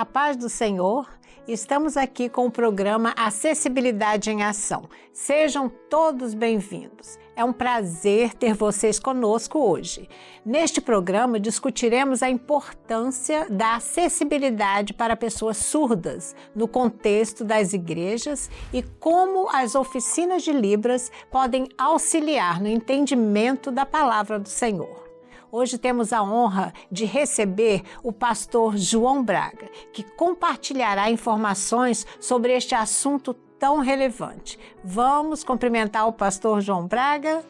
paz do Senhor, estamos aqui com o programa Acessibilidade em Ação. Sejam todos bem-vindos. É um prazer ter vocês conosco hoje. Neste programa, discutiremos a importância da acessibilidade para pessoas surdas no contexto das igrejas e como as oficinas de Libras podem auxiliar no entendimento da palavra do Senhor. Hoje temos a honra de receber o pastor João Braga, que compartilhará informações sobre este assunto tão relevante. Vamos cumprimentar o pastor João Braga.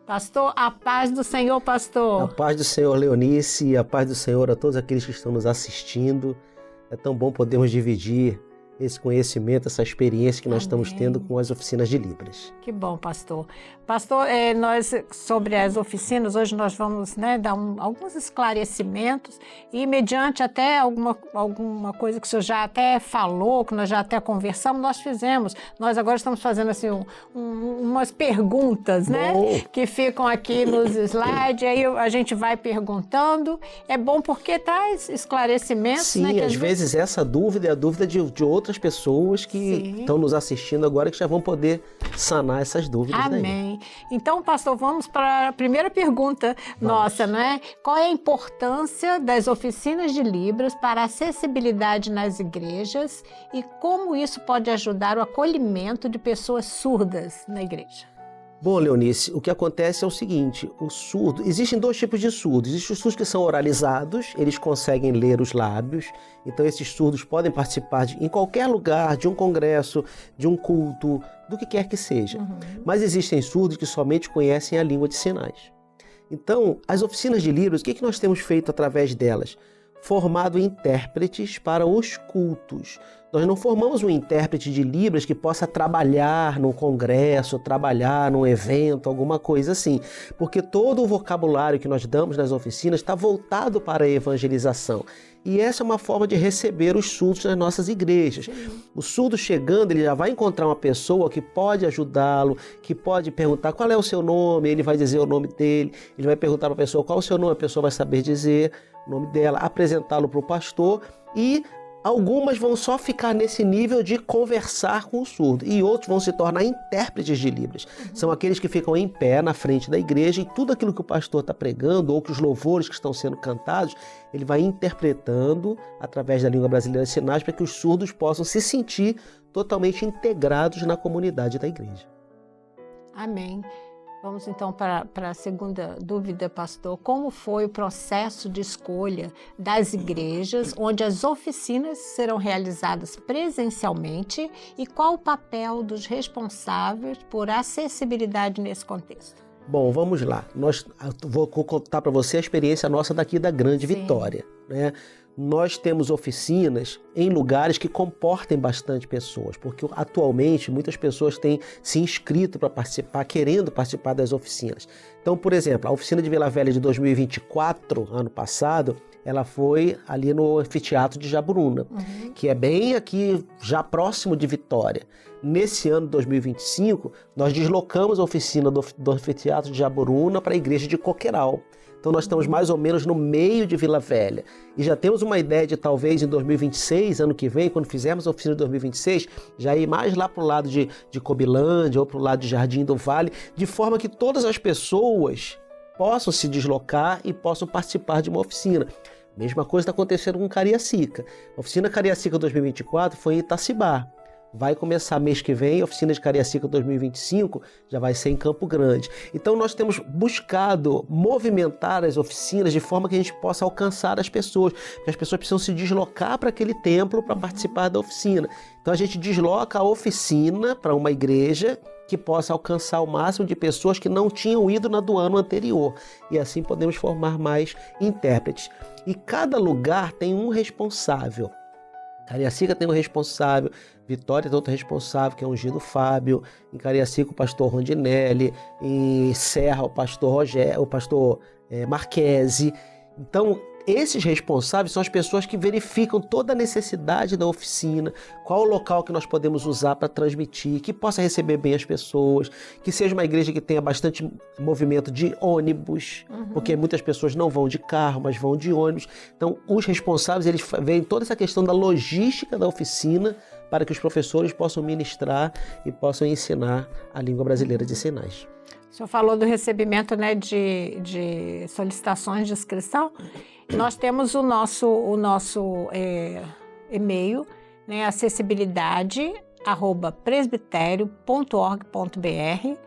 Pastor, a paz do Senhor, pastor. A paz do Senhor, Leonice, e a paz do Senhor a todos aqueles que estão nos assistindo. É tão bom podermos dividir esse conhecimento, essa experiência que nós estamos tendo com as oficinas de Libras. Que bom, pastor. Pastor, nós, sobre as oficinas, hoje nós vamos dar alguns esclarecimentos e mediante até alguma coisa que o senhor já até falou, que nós já até conversamos, nós fizemos. Nós agora estamos fazendo assim umas perguntas, que ficam aqui nos slides, aí a gente vai perguntando. É bom porque traz esclarecimentos. Sim, que às vezes essa dúvida é a dúvida de outras pessoas que estão nos assistindo agora, que já vão poder sanar essas dúvidas. Amém. Daí. Então, pastor, vamos para a primeira pergunta nossa, Qual é a importância das oficinas de Libras para a acessibilidade nas igrejas e como isso pode ajudar o acolhimento de pessoas surdas na igreja? Bom, Leonice, o que acontece é o seguinte, o surdo, existem dois tipos de surdos. Existem os surdos que são oralizados, eles conseguem ler os lábios, então esses surdos podem participar em qualquer lugar, de um congresso, de um culto, do que quer que seja. Mas existem surdos que somente conhecem a língua de sinais. Então, as oficinas de Libras, o que nós temos feito através delas? Formado intérpretes para os cultos. Nós não formamos um intérprete de Libras que possa trabalhar num congresso, trabalhar num evento, alguma coisa assim, porque todo o vocabulário que nós damos nas oficinas está voltado para a evangelização. E essa é uma forma de receber os surdos nas nossas igrejas. O surdo chegando, ele já vai encontrar uma pessoa que pode ajudá-lo, que pode perguntar qual é o seu nome, ele vai dizer o nome dele, ele vai perguntar para a pessoa qual é o seu nome, a pessoa vai saber dizer o nome dela, apresentá-lo para o pastor e algumas vão só ficar nesse nível de conversar com o surdo e outros vão se tornar intérpretes de Libras. São aqueles que ficam em pé na frente da igreja e tudo aquilo que o pastor está pregando ou que os louvores que estão sendo cantados, ele vai interpretando através da língua brasileira de sinais para que os surdos possam se sentir totalmente integrados na comunidade da igreja. Amém. Vamos então para a segunda dúvida, pastor. Como foi o processo de escolha das igrejas onde as oficinas serão realizadas presencialmente e qual o papel dos responsáveis por acessibilidade nesse contexto? Bom, vamos lá. Vou contar para você a experiência nossa daqui da Grande Vitória, Nós temos oficinas em lugares que comportem bastante pessoas, porque atualmente muitas pessoas têm se inscrito para participar, querendo participar das oficinas. Então, por exemplo, a oficina de Vila Velha de 2024, ano passado, ela foi ali no Anfiteatro de Jaburuna, que é bem aqui, já próximo de Vitória. Nesse ano de 2025, nós deslocamos a oficina do Anfiteatro de Jaburuna para a igreja de Coqueiral. Então nós estamos mais ou menos no meio de Vila Velha. E já temos uma ideia de talvez em 2026, ano que vem, quando fizermos a oficina de 2026, já ir mais lá para o lado de Cobilândia ou para o lado de Jardim do Vale, de forma que todas as pessoas possam se deslocar e possam participar de uma oficina. Mesma coisa está acontecendo com Cariacica. A oficina Cariacica 2024 foi em Itacibá. Vai começar mês que vem, a oficina de Cariacica 2025 já vai ser em Campo Grande. Então nós temos buscado movimentar as oficinas de forma que a gente possa alcançar as pessoas, porque as pessoas precisam se deslocar para aquele templo para participar da oficina. Então a gente desloca a oficina para uma igreja que possa alcançar o máximo de pessoas que não tinham ido na do ano anterior. E assim podemos formar mais intérpretes. E cada lugar tem um responsável. Cariacica tem um responsável, Vitória tem outro responsável, que é o Ungido Fábio, em Cariacica o pastor Rondinelli, em Serra o pastor Marquese. Então, esses responsáveis são as pessoas que verificam toda a necessidade da oficina, qual o local que nós podemos usar para transmitir, que possa receber bem as pessoas, que seja uma igreja que tenha bastante movimento de ônibus, porque muitas pessoas não vão de carro, mas vão de ônibus. Então, os responsáveis, eles veem toda essa questão da logística da oficina para que os professores possam ministrar e possam ensinar a língua brasileira de sinais. O senhor falou do recebimento, né, de solicitações de inscrição. Nós temos o nosso e-mail, né, acessibilidade@presbiterio.org.br,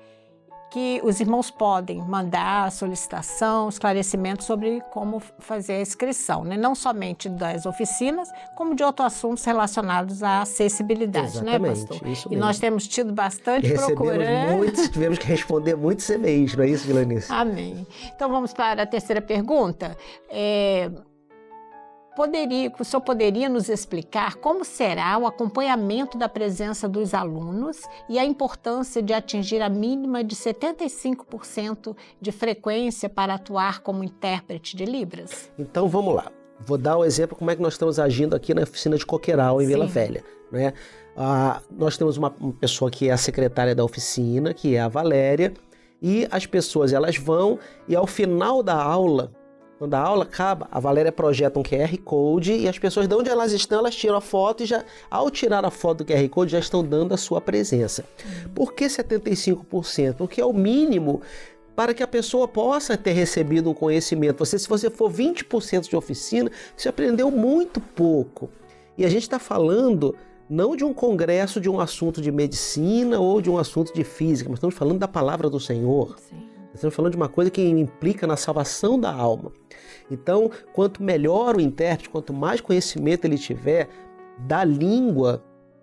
que os irmãos podem mandar a solicitação, esclarecimento sobre como fazer a inscrição, né? Não somente das oficinas, como de outros assuntos relacionados à acessibilidade, exatamente, né, pastor? Isso mesmo. E nós temos tido bastante procura. Tivemos que responder muitos e-mails, não é isso, Vilanice? Amém. Então vamos para a terceira pergunta. O senhor poderia nos explicar como será o acompanhamento da presença dos alunos e a importância de atingir a mínima de 75% de frequência para atuar como intérprete de Libras? Então vamos lá. Vou dar um exemplo como é que nós estamos agindo aqui na oficina de Coqueiral, em Vila Velha, né? Nós temos uma pessoa que é a secretária da oficina, que é a Valéria, e as pessoas elas vão e ao final da aula, quando a aula acaba, a Valéria projeta um QR Code e as pessoas de onde elas estão, elas tiram a foto e já, ao tirar a foto do QR Code, já estão dando a sua presença. Por que 75%? Porque é o mínimo para que a pessoa possa ter recebido um conhecimento. Se você for 20% de oficina, você aprendeu muito pouco. E a gente está falando não de um congresso de um assunto de medicina ou de um assunto de física, mas estamos falando da palavra do Senhor. Sim. Estamos falando de uma coisa que implica na salvação da alma. Então, quanto melhor o intérprete, quanto mais conhecimento ele tiver da língua,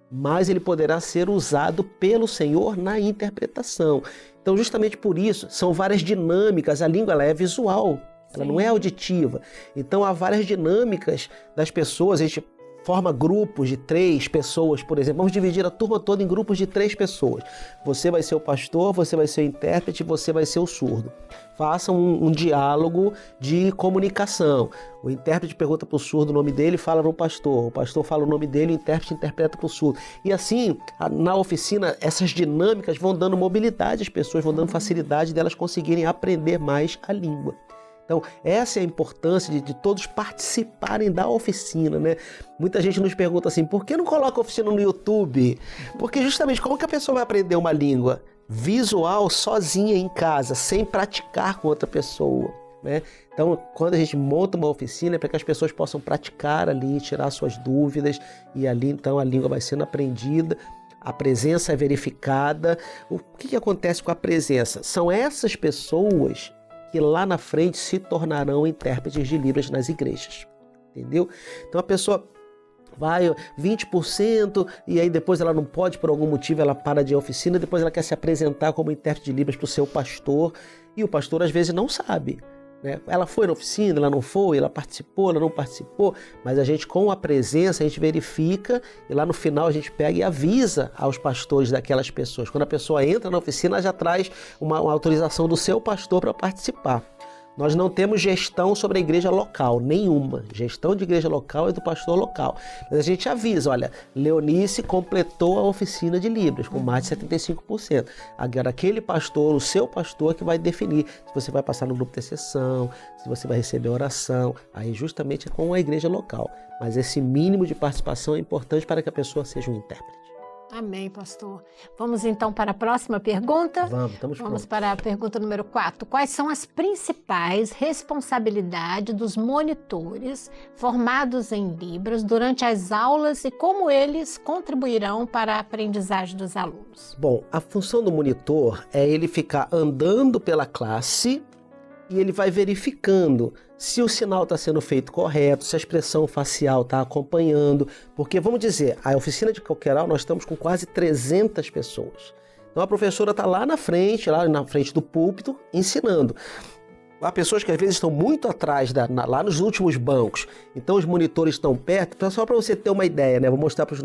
mais ele poderá ser usado pelo Senhor na interpretação. Então, justamente por isso, são várias dinâmicas. A língua ela é visual, ela não é auditiva. Então, há várias dinâmicas das pessoas. A gente forma grupos de 3 pessoas, por exemplo. Vamos dividir a turma toda em grupos de 3 pessoas. Você vai ser o pastor, você vai ser o intérprete, você vai ser o surdo. Faça um diálogo de comunicação. O intérprete pergunta para o surdo o nome dele, fala para o pastor fala o nome dele, o intérprete interpreta para o surdo. E assim, na oficina, essas dinâmicas vão dando mobilidade às pessoas, vão dando facilidade delas conseguirem aprender mais a língua. Então, essa é a importância de todos participarem da oficina, né? Muita gente nos pergunta assim, por que não coloca a oficina no YouTube? Porque justamente, como que a pessoa vai aprender uma língua visual sozinha em casa, sem praticar com outra pessoa, né? Então, quando a gente monta uma oficina, é para que as pessoas possam praticar ali, tirar suas dúvidas, e ali, então, a língua vai sendo aprendida, a presença é verificada. O que acontece com a presença? São essas pessoas que lá na frente se tornarão intérpretes de Libras nas igrejas, entendeu? Então a pessoa vai 20% e aí depois ela não pode, por algum motivo, ela para de oficina, depois ela quer se apresentar como intérprete de Libras para o seu pastor e o pastor às vezes não sabe, né? Ela foi na oficina, ela não foi, ela participou, ela não participou, mas a gente com a presença, a gente verifica e lá no final a gente pega e avisa aos pastores daquelas pessoas. Quando a pessoa entra na oficina, ela já traz uma autorização do seu pastor para participar. Nós não temos gestão sobre a igreja local, nenhuma. Gestão de igreja local é do pastor local. Mas a gente avisa, olha, Leonice completou a oficina de Libras com mais de 75%. Agora, aquele pastor, o seu pastor, que vai definir se você vai passar no grupo de intercessão, se você vai receber oração. Aí justamente é com a igreja local. Mas esse mínimo de participação é importante para que a pessoa seja um intérprete. Amém, pastor. Vamos então para a próxima pergunta? Vamos para a pergunta número 4. Quais são as principais responsabilidades dos monitores formados em Libras durante as aulas e como eles contribuirão para a aprendizagem dos alunos? Bom, a função do monitor é ele ficar andando pela classe e ele vai verificando se o sinal está sendo feito correto, se a expressão facial está acompanhando, porque vamos dizer, a oficina de Coqueiral nós estamos com quase 300 pessoas. Então a professora está lá na frente do púlpito, ensinando. Há pessoas que às vezes estão muito atrás, lá nos últimos bancos, então os monitores estão perto, só para você ter uma ideia, né? Vou mostrar para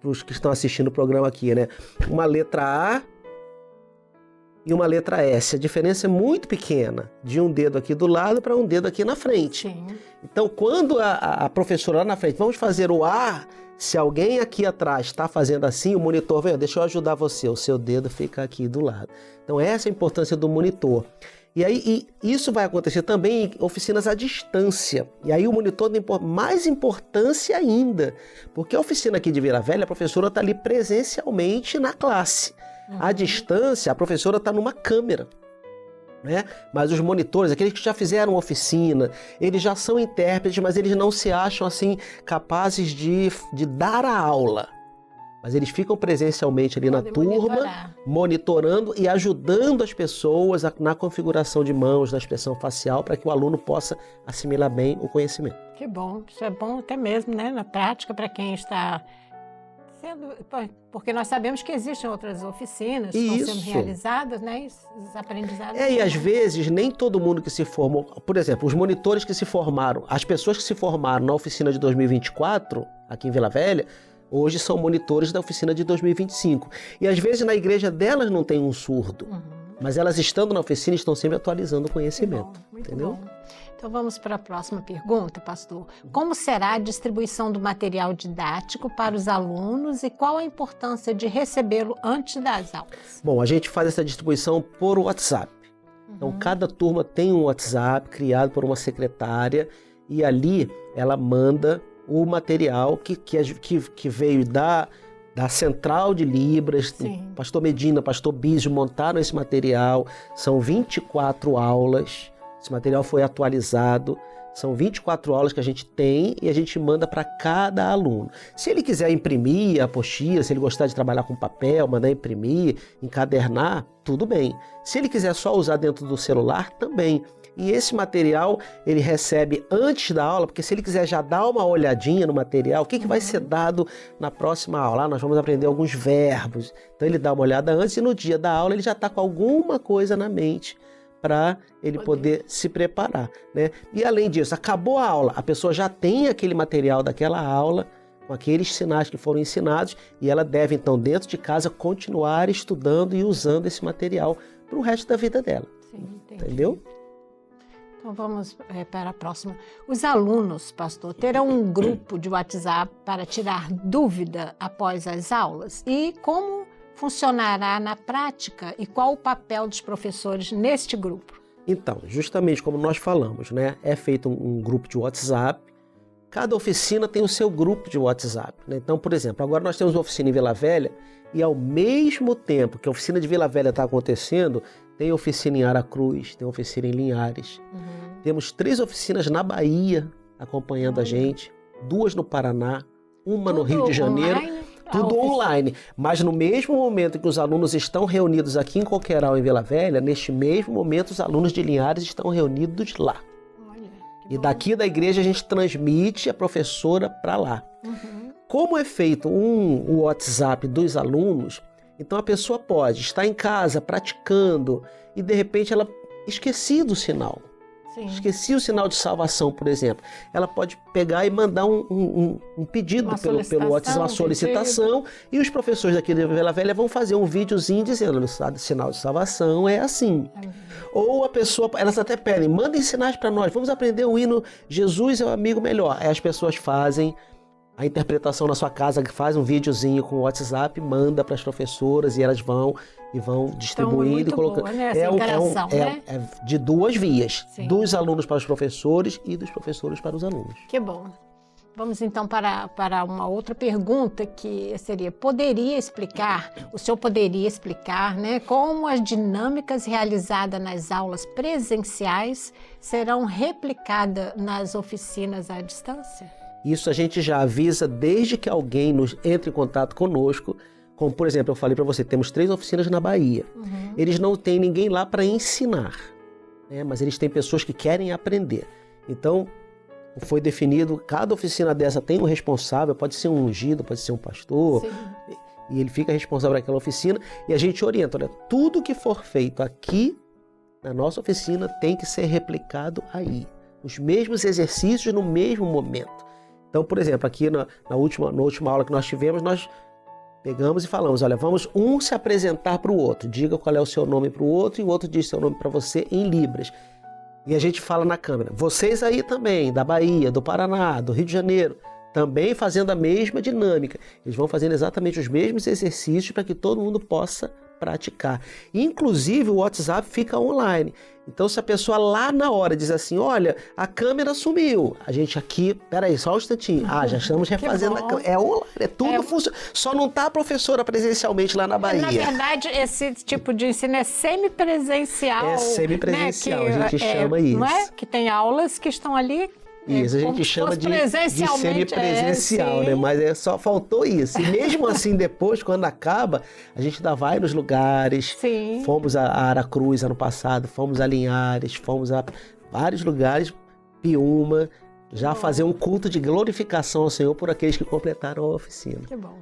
os que estão assistindo o programa aqui, né? Uma letra A, e uma letra S. A diferença é muito pequena, de um dedo aqui do lado para um dedo aqui na frente. Sim. Então, quando a professora lá na frente, vamos fazer o A, se alguém aqui atrás está fazendo assim, o monitor vem, deixa eu ajudar você, o seu dedo fica aqui do lado. Então, essa é a importância do monitor. E aí, isso vai acontecer também em oficinas à distância. E aí o monitor tem mais importância ainda, porque a oficina aqui de Vila Velha, a professora está ali presencialmente na classe. À distância, a professora está numa câmera, né? Mas os monitores, aqueles que já fizeram oficina, eles já são intérpretes, mas eles não se acham assim capazes de dar a aula. Mas eles ficam presencialmente ali na turma, monitorando e ajudando as pessoas na configuração de mãos, na expressão facial, para que o aluno possa assimilar bem o conhecimento. Que bom, isso é bom até mesmo, né, na prática, para quem está sendo... Porque nós sabemos que existem outras oficinas que estão sendo realizadas, né, os aprendizados... E às vezes nem todo mundo que se formou... Por exemplo, os monitores que se formaram, as pessoas que se formaram na oficina de 2024, aqui em Vila Velha, hoje são monitores da oficina de 2025. E às vezes na igreja delas não tem um surdo, mas elas estando na oficina estão sempre atualizando o conhecimento. Muito entendeu? bom. Então vamos para a próxima pergunta, pastor. Como será a distribuição do material didático para os alunos e qual a importância de recebê-lo antes das aulas? Bom, a gente faz essa distribuição por WhatsApp. Então cada turma tem um WhatsApp criado por uma secretária e ali ela manda o material que veio da Central de Libras. Sim. Pastor Medina, Pastor Bísio montaram esse material. São 24 aulas. Esse material foi atualizado. São 24 aulas que a gente tem e a gente manda para cada aluno. Se ele quiser imprimir a apostila, se ele gostar de trabalhar com papel, mandar imprimir, encadernar, tudo bem. Se ele quiser só usar dentro do celular, também. E esse material ele recebe antes da aula, porque se ele quiser já dar uma olhadinha no material, o que vai ser dado na próxima aula? Nós vamos aprender alguns verbos. Então ele dá uma olhada antes e no dia da aula ele já está com alguma coisa na mente para ele poder se preparar, né? E além disso, acabou a aula, a pessoa já tem aquele material daquela aula, com aqueles sinais que foram ensinados, e ela deve então dentro de casa continuar estudando e usando esse material para o resto da vida dela. Sim, entendeu? Então vamos para a próxima. Os alunos, pastor, terão um grupo de WhatsApp para tirar dúvida após as aulas? E como funcionará na prática e qual o papel dos professores neste grupo? Então, justamente como nós falamos, né? É feito um grupo de WhatsApp. Cada oficina tem o seu grupo de WhatsApp, né? Então, por exemplo, agora nós temos uma oficina em Vila Velha e ao mesmo tempo que a oficina de Vila Velha está acontecendo, tem oficina em Aracruz, tem oficina em Linhares. Temos 3 oficinas na Bahia acompanhando a gente, 2 no Paraná, uma no Rio de Janeiro. Tudo online, mas no mesmo momento que os alunos estão reunidos aqui em Coqueiral, em Vila Velha, neste mesmo momento os alunos de Linhares estão reunidos lá. E daqui da igreja a gente transmite a professora para lá. Como é feito o WhatsApp dos alunos, então a pessoa pode estar em casa praticando e de repente ela esquecia do sinal. Sim. Esqueci o sinal de salvação, por exemplo. Ela pode pegar e mandar um pedido pelo WhatsApp, uma solicitação, e os professores daqui da Vila Velha vão fazer um videozinho dizendo o sinal de salvação é assim. Ou a pessoa, elas até pedem, mandem sinais para nós, vamos aprender o hino Jesus é o amigo melhor. Aí as pessoas fazem a interpretação na sua casa, faz um videozinho com o WhatsApp, manda para as professoras e elas vão distribuindo e colocando. Boa, né? É de 2 vias, sim, dos alunos para os professores e dos professores para os alunos. Que bom. Vamos então para uma outra pergunta que seria, o senhor poderia explicar, né, como as dinâmicas realizadas nas aulas presenciais serão replicadas nas oficinas à distância? Isso a gente já avisa desde que alguém entre em contato conosco. Como, por exemplo, eu falei para você, temos 3 oficinas na Bahia. Eles não têm ninguém lá para ensinar, né? Mas eles têm pessoas que querem aprender. Então, foi definido, cada oficina dessa tem um responsável, pode ser um ungido, pode ser um pastor, sim, e ele fica responsável por aquela oficina, e a gente orienta, olha, tudo que for feito aqui na nossa oficina tem que ser replicado aí. Os mesmos exercícios no mesmo momento. Então, por exemplo, aqui na última aula que nós tivemos, nós Pegamos e falamos, olha, vamos um se apresentar para o outro, diga qual é o seu nome para o outro e o outro diz seu nome para você em Libras. E a gente fala na câmera, vocês aí também, da Bahia, do Paraná, do Rio de Janeiro, também fazendo a mesma dinâmica. Eles vão fazendo exatamente os mesmos exercícios para que todo mundo possa praticar. Inclusive o WhatsApp fica online. Então se a pessoa lá na hora diz assim, olha, a câmera sumiu. A gente aqui, peraí, só um instantinho. Já estamos refazendo a câmera. É online, tudo funciona. Só não está a professora presencialmente lá na Bahia. Na verdade, esse tipo de ensino é semipresencial. É semipresencial, né? A gente chama isso. Não é? Que tem aulas que estão ali. Isso, a gente chama de semipresencial, né? Mas só faltou isso. E mesmo assim, depois, quando acaba, a gente ainda vai nos lugares. Sim. Fomos a Aracruz ano passado, fomos a Linhares, fomos a vários lugares, Piúma, já fazer um culto de glorificação ao Senhor por aqueles que completaram a oficina. Que bom.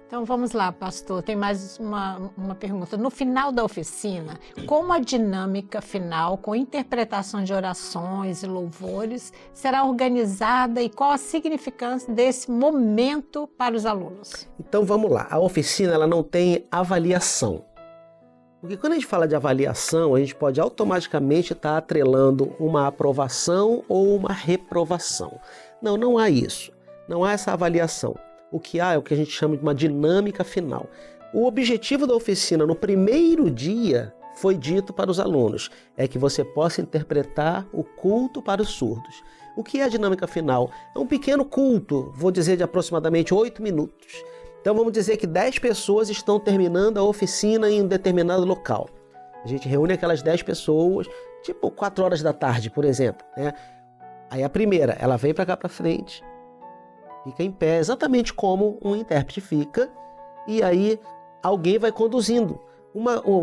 Então vamos lá, pastor, tem mais uma pergunta. No final da oficina, como a dinâmica final, com interpretação de orações e louvores, será organizada e qual a significância desse momento para os alunos? Então vamos lá, a oficina ela não tem avaliação. Porque quando a gente fala de avaliação, a gente pode automaticamente estar atrelando uma aprovação ou uma reprovação. Não, não há isso. Não há essa avaliação. O que há é o que a gente chama de uma dinâmica final. O objetivo da oficina no primeiro dia foi dito para os alunos, é que você possa interpretar o culto para os surdos. O que é a dinâmica final? É um pequeno culto, vou dizer de aproximadamente 8 minutos. Então vamos dizer que 10 pessoas estão terminando a oficina em um determinado local. A gente reúne aquelas 10 pessoas, tipo 4 horas da tarde, por exemplo, né? Aí a primeira, ela vem para cá para frente, fica em pé, exatamente como um intérprete fica, e aí alguém vai conduzindo.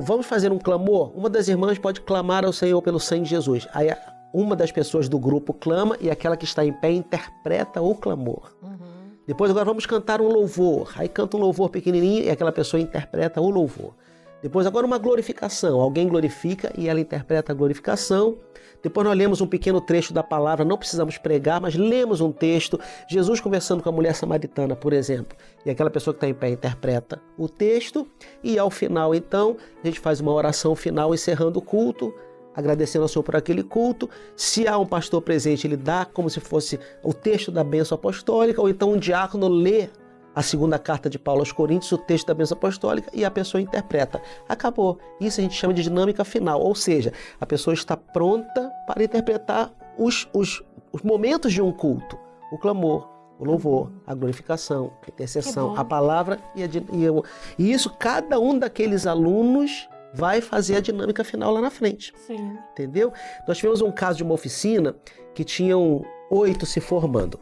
Vamos fazer um clamor? Uma das irmãs pode clamar ao Senhor pelo sangue de Jesus. Aí uma das pessoas do grupo clama e aquela que está em pé interpreta o clamor. Depois agora vamos cantar um louvor. Aí canta um louvor pequenininho e aquela pessoa interpreta o louvor. Depois agora uma glorificação. Alguém glorifica e ela interpreta a glorificação. Depois nós lemos um pequeno trecho da palavra, não precisamos pregar, mas lemos um texto. Jesus conversando com a mulher samaritana, por exemplo. E aquela pessoa que está em pé interpreta o texto. E ao final, então, a gente faz uma oração final encerrando o culto, agradecendo ao Senhor por aquele culto. Se há um pastor presente, ele dá como se fosse o texto da bênção apostólica, ou então um diácono lê a segunda carta de Paulo aos Coríntios, o texto da bênção apostólica, e a pessoa interpreta. Acabou. Isso a gente chama de dinâmica final, ou seja, a pessoa está pronta para interpretar os momentos de um culto. O clamor, o louvor, a glorificação, a intercessão, a palavra e isso, cada um daqueles alunos vai fazer a dinâmica final lá na frente. Sim. Entendeu? Nós tivemos um caso de uma oficina que tinham 8 se formando.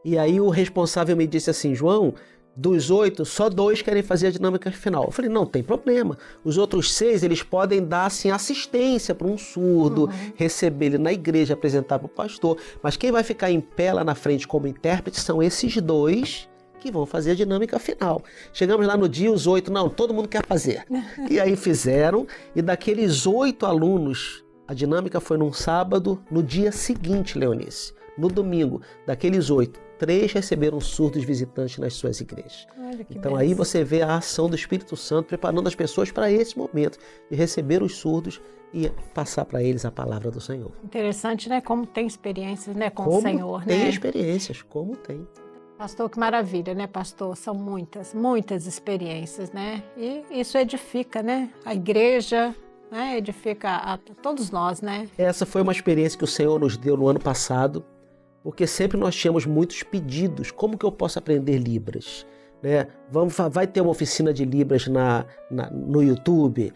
E aí o responsável me disse assim, João, dos 8, só 2 querem fazer a dinâmica final. Eu falei, não tem problema. Os outros 6, eles podem dar assim, assistência para um surdo, receber ele na igreja, apresentar para o pastor. Mas quem vai ficar em pé lá na frente como intérprete são esses 2 que vão fazer a dinâmica final. Chegamos lá no dia, os 8, não, todo mundo quer fazer. E aí fizeram, e daqueles 8 alunos, a dinâmica foi num sábado, no dia seguinte, Leonice, no domingo, daqueles 8, 3 receberam surdos visitantes nas suas igrejas. Então aí você vê a ação do Espírito Santo preparando as pessoas para esse momento de receber os surdos e passar para eles a palavra do Senhor. Interessante, né? Como tem experiências, né, com o Senhor, né? Tem experiências, como tem. Pastor, que maravilha, né, pastor? São muitas experiências, né? E isso edifica, né? A igreja, né? Edifica a todos nós, né? Essa foi uma experiência que o Senhor nos deu no ano passado, porque sempre nós tínhamos muitos pedidos. Como que eu posso aprender Libras? Né? Vai ter uma oficina de Libras no YouTube,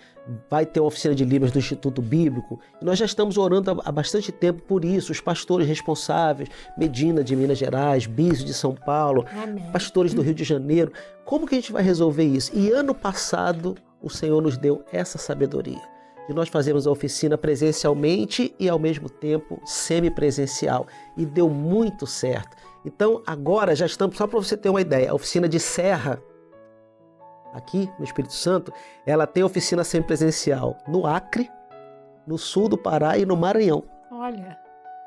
vai ter uma oficina de Libras do Instituto Bíblico. E nós já estamos orando há bastante tempo por isso. Os pastores responsáveis, Medina de Minas Gerais, Bísio de São Paulo, Amém. Pastores do Rio de Janeiro. Como que a gente vai resolver isso? E ano passado o Senhor nos deu essa sabedoria. E nós fazemos a oficina presencialmente e ao mesmo tempo semipresencial. E deu muito certo. Então agora já estamos, só para você ter uma ideia, a oficina de Serra, aqui no Espírito Santo, ela tem oficina semipresencial no Acre, no sul do Pará e no Maranhão. Olha,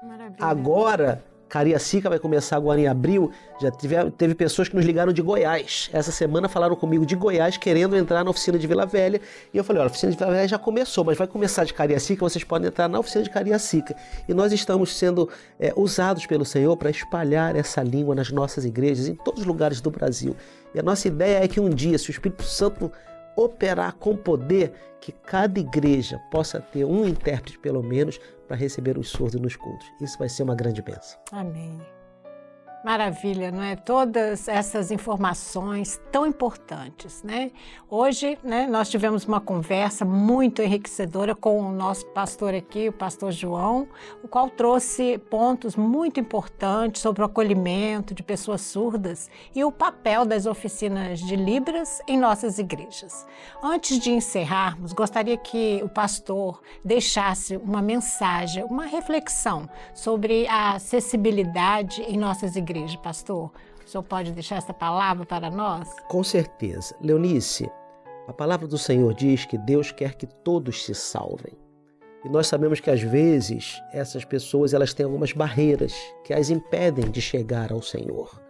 maravilha. Agora Cariacica vai começar agora em abril. Já teve pessoas que nos ligaram de Goiás. Essa semana falaram comigo de Goiás, querendo entrar na oficina de Vila Velha. E eu falei, olha, a oficina de Vila Velha já começou, mas vai começar de Cariacica, vocês podem entrar na oficina de Cariacica. E nós estamos sendo usados pelo Senhor para espalhar essa língua nas nossas igrejas, em todos os lugares do Brasil. E a nossa ideia é que um dia, se o Espírito Santo operar com poder, que cada igreja possa ter um intérprete, pelo menos, para receber os surdos nos cultos. Isso vai ser uma grande bênção. Amém. Maravilha, não é? Todas essas informações tão importantes, né? Hoje, né, nós tivemos uma conversa muito enriquecedora com o nosso pastor aqui, o pastor João, o qual trouxe pontos muito importantes sobre o acolhimento de pessoas surdas e o papel das oficinas de Libras em nossas igrejas. Antes de encerrarmos, gostaria que o pastor deixasse uma mensagem, uma reflexão sobre a acessibilidade em nossas igrejas. Pastor, o senhor pode deixar essa palavra para nós? Com certeza. Leonice, a palavra do Senhor diz que Deus quer que todos se salvem. E nós sabemos que às vezes essas pessoas elas têm algumas barreiras que as impedem de chegar ao Senhor.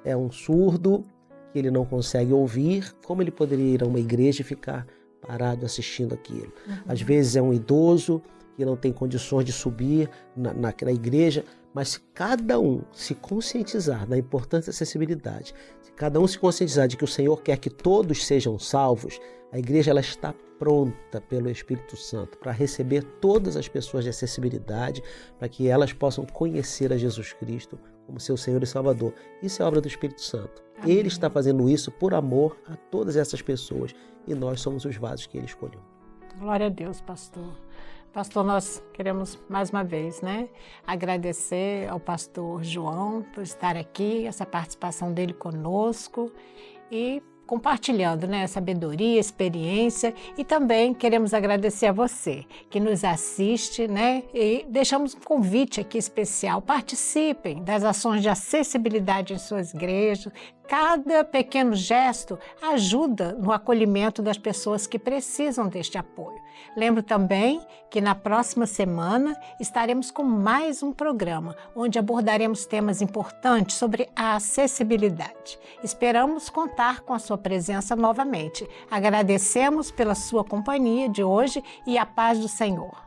É um surdo que ele não consegue ouvir, como ele poderia ir a uma igreja e ficar parado assistindo aquilo? Às vezes é um idoso que não tem condições de subir na igreja, mas se cada um se conscientizar da importância da acessibilidade, se cada um se conscientizar de que o Senhor quer que todos sejam salvos, a igreja ela está pronta pelo Espírito Santo para receber todas as pessoas de acessibilidade, para que elas possam conhecer a Jesus Cristo como seu Senhor e Salvador. Isso é obra do Espírito Santo. Amém. Ele está fazendo isso por amor a todas essas pessoas e nós somos os vasos que ele escolheu. Glória a Deus, pastor. Pastor, nós queremos mais uma vez, né, agradecer ao pastor João por estar aqui, essa participação dele conosco e compartilhando, né, sabedoria, experiência, e também queremos agradecer a você que nos assiste, né, e deixamos um convite aqui especial, participem das ações de acessibilidade em suas igrejas. Cada pequeno gesto ajuda no acolhimento das pessoas que precisam deste apoio. Lembro também que na próxima semana estaremos com mais um programa onde abordaremos temas importantes sobre a acessibilidade. Esperamos contar com a sua presença novamente. Agradecemos pela sua companhia de hoje e a paz do Senhor.